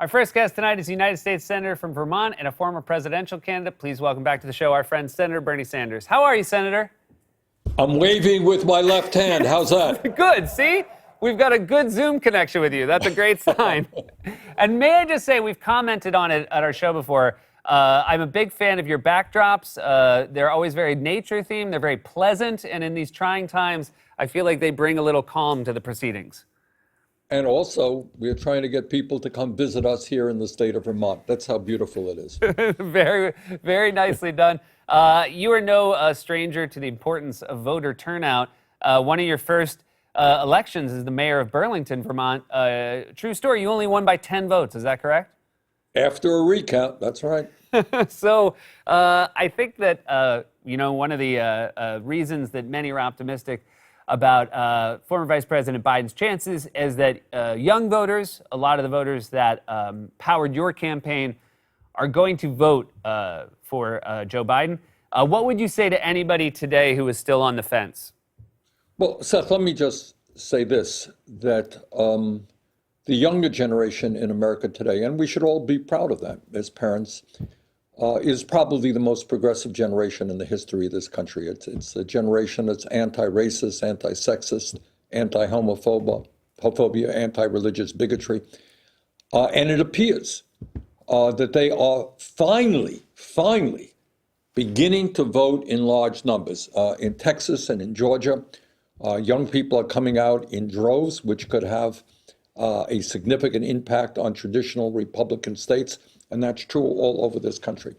Our first guest tonight is a United States Senator from Vermont and a former presidential candidate. Please welcome back to the show our friend, Senator Bernie Sanders. How are you, Senator? I'm waving with my left hand. How's that? Good. See? We've got a good Zoom connection with you. That's a great sign. And may I just say, we've commented on it at our show before. I'm a big fan of your backdrops. They're always very nature-themed. They're very pleasant. And in these trying times, I feel like they bring a little calm to the proceedings. And also, we're trying to get people to come visit us here in the state of Vermont. That's how beautiful it is. Very, very nicely done. You are no stranger to the importance of voter turnout. One of your first elections as the mayor of Burlington, Vermont. True story, you only won by 10 votes. Is that correct? After a recount, that's right. So I think that, one of the reasons that many are optimistic about former Vice President Biden's chances is that young voters, a lot of the voters that powered your campaign, are going to vote for Joe Biden. What would you say to anybody today who is still on the fence? Well, Seth, let me just say this, that the younger generation in America today, and we should all be proud of that as parents, is probably the most progressive generation in the history of this country. It's a generation that's anti-racist, anti-sexist, anti-homophobia, anti-religious bigotry. And it appears that they are finally beginning to vote in large numbers. In Texas and in Georgia, young people are coming out in droves, which could have a significant impact on traditional Republican states. And that's true all over this country.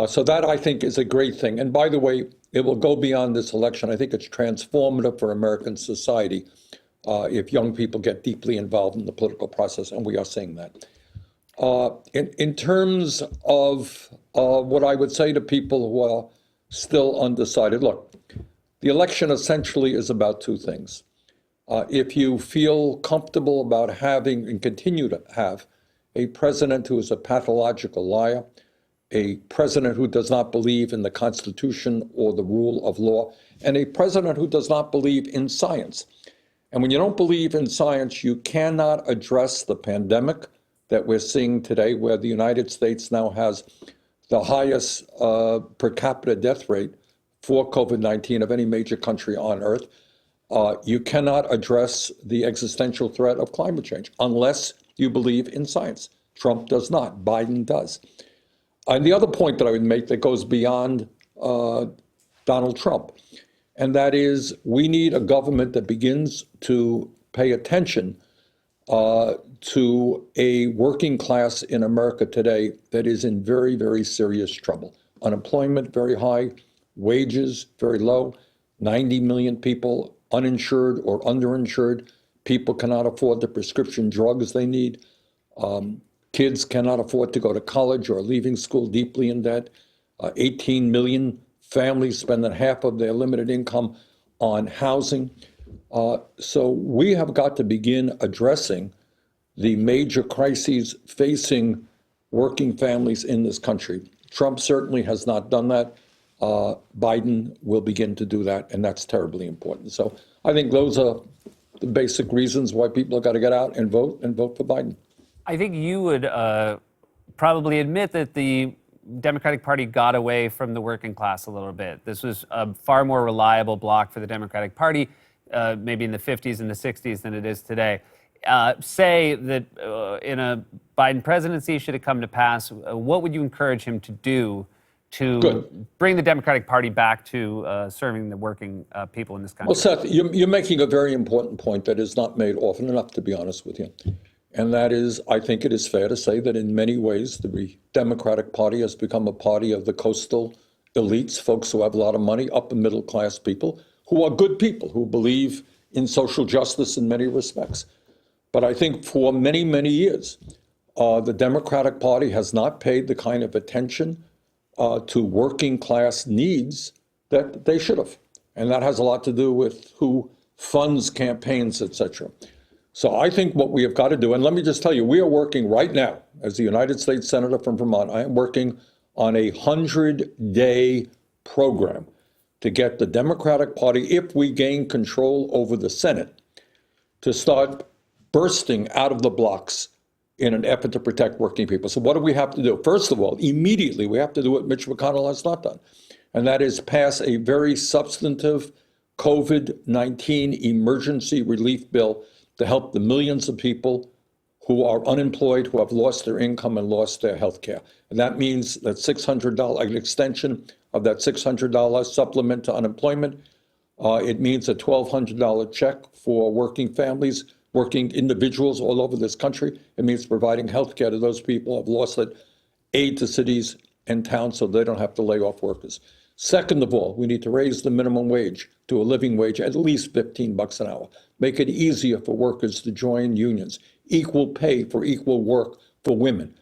So that, I think, is a great thing. And by the way, it will go beyond this election. I think it's transformative for American society if young people get deeply involved in the political process, and we are seeing that. In terms of what I would say to people who are still undecided, look, the election essentially is about two things. If you feel comfortable about having and continue to have a president who is a pathological liar, a president who does not believe in the Constitution or the rule of law, and a president who does not believe in science. And when you don't believe in science, you cannot address the pandemic that we're seeing today, where the United States now has the highest per capita death rate for COVID-19 of any major country on earth. You cannot address the existential threat of climate change unless you believe in science. Trump does not. Biden does. And the other point that I would make that goes beyond Donald Trump, and that is we need a government that begins to pay attention to a working class in America today that is in very, very serious trouble. Unemployment very high, wages very low, 90 million people uninsured or underinsured. People cannot afford the prescription drugs they need. Kids cannot afford to go to college or are leaving school deeply in debt. 18 million families spending half of their limited income on housing. So we have got to begin addressing the major crises facing working families in this country. Trump certainly has not done that. Biden will begin to do that, and that's terribly important. So I think those are the basic reasons why people have got to get out and vote for Biden. I think you would probably admit that the Democratic Party got away from the working class a little bit. This was a far more reliable bloc for the Democratic Party, maybe in the 50s and the 60s than it is today. Say that in a Biden presidency, should it come to pass, what would you encourage him to do to bring the Democratic Party back to serving the working people in this country? Well, Seth, you're making a very important point that is not made often enough, to be honest with you. And that is, I think it is fair to say that in many ways, the Democratic Party has become a party of the coastal elites, folks who have a lot of money, upper middle class people, who are good people, who believe in social justice in many respects. But I think for many, many years, the Democratic Party has not paid the kind of attention to working class needs that they should have. And that has a lot to do with who funds campaigns, et cetera. So I think what we have got to do, and let me just tell you, we are working right now, as the United States Senator from Vermont, I am working on a 100-day program to get the Democratic Party, if we gain control over the Senate, to start bursting out of the blocks in an effort to protect working people. So what do we have to do? First of all, immediately, we have to do what Mitch McConnell has not done, and that is pass a very substantive COVID-19 emergency relief bill to help the millions of people who are unemployed, who have lost their income and lost their health care. And that means that $600, an extension of that $600 supplement to unemployment. It means a $1,200 check for working families, working individuals all over this country. It means providing health care to those people who have lost it, aid to cities and towns so they don't have to lay off workers. Second of all, we need to raise the minimum wage to a living wage, at least $15 an hour. Make it easier for workers to join unions. Equal pay for equal work for women.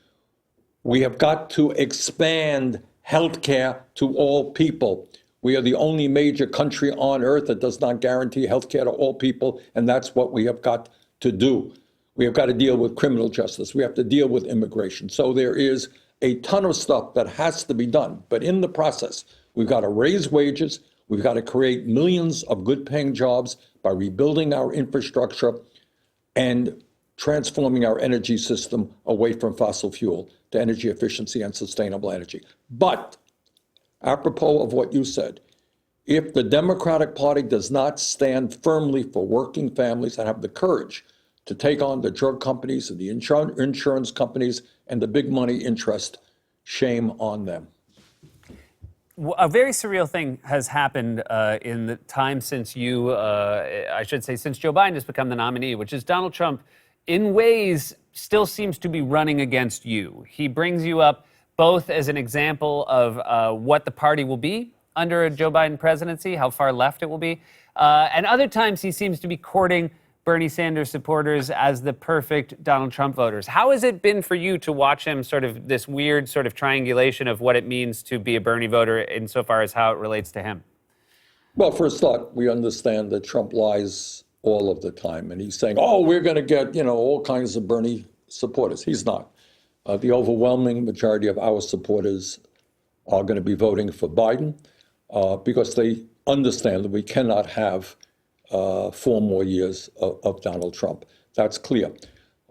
We have got to expand health care to all people. We are the only major country on earth that does not guarantee health care to all people, and that's what we have got to do. We have got to deal with criminal justice. We have to deal with immigration. So there is a ton of stuff that has to be done. But in the process, we've got to raise wages. We've got to create millions of good-paying jobs by rebuilding our infrastructure and transforming our energy system away from fossil fuel to energy efficiency and sustainable energy. But apropos of what you said, if the Democratic Party does not stand firmly for working families and have the courage to take on the drug companies and the insurance companies and the big money interest, shame on them. A very surreal thing has happened in the time since since Joe Biden has become the nominee, which is Donald Trump, in ways, still seems to be running against you. He brings you up both as an example of what the party will be under a Joe Biden presidency, how far left it will be, and other times he seems to be courting Bernie Sanders supporters as the perfect Donald Trump voters. How has it been for you to watch him sort of this weird sort of triangulation of what it means to be a Bernie voter insofar as how it relates to him? Well, first thought, we understand that Trump lies all of the time. And he's saying, oh, we're going to get, all kinds of Bernie supporters. He's not. The overwhelming majority of our supporters are going to be voting for Biden because they understand that we cannot have 4 more years of Donald Trump. That's clear.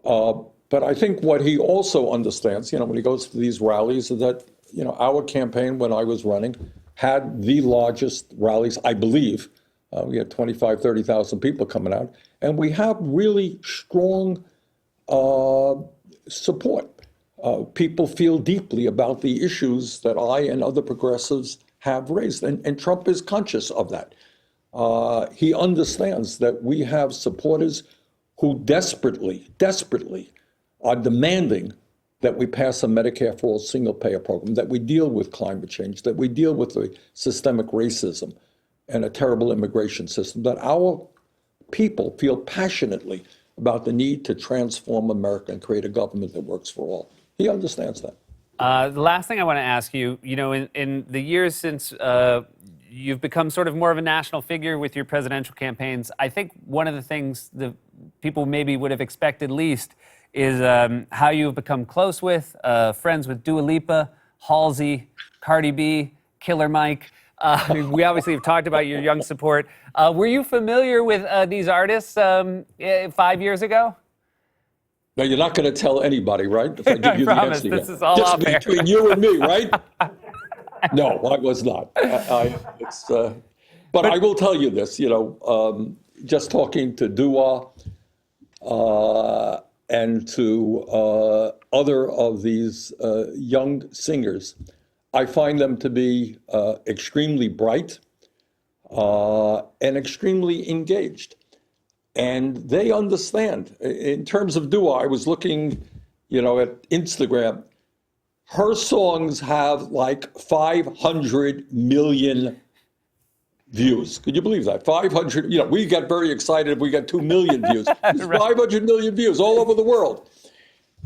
But I think what he also understands, when he goes to these rallies, is that, our campaign when I was running had the largest rallies, I believe. We had 25, 30,000 people coming out, and we have really strong support. People feel deeply about the issues that I and other progressives have raised, and Trump is conscious of that. He understands that we have supporters who desperately are demanding that we pass a Medicare for All single-payer program, that we deal with climate change, that we deal with the systemic racism and a terrible immigration system, that our people feel passionately about the need to transform America and create a government that works for all. He understands that. The last thing I want to ask you, in the years since you've become sort of more of a national figure with your presidential campaigns, I think one of the things that people maybe would have expected least is how you've become close with, friends with Dua Lipa, Halsey, Cardi B, Killer Mike. We obviously have talked about your young support. Were you familiar with these artists 5 years ago? Now, you're not going to tell anybody, right? If I give you the promise, answer. this is all just off air. between you and me, right? No, I was not. But I will tell you this, just talking to Dua and to other of these young singers, I find them to be extremely bright and extremely engaged. And they understand. In terms of Dua, I was looking, at Instagram. Her songs have like 500 million views. Could you believe that? 500, we got very excited if we got 2 million views. It's 500 million views all over the world.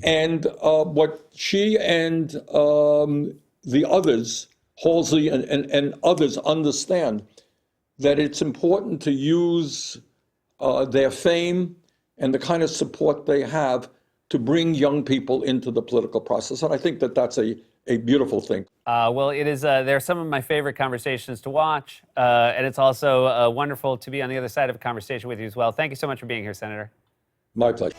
And what she and the others, Halsey and others, understand that it's important to use their fame and the kind of support they have to bring young people into the political process. And I think that that's a beautiful thing. Well, it is. They're some of my favorite conversations to watch. And it's also wonderful to be on the other side of a conversation with you as well. Thank you so much for being here, Senator. My pleasure.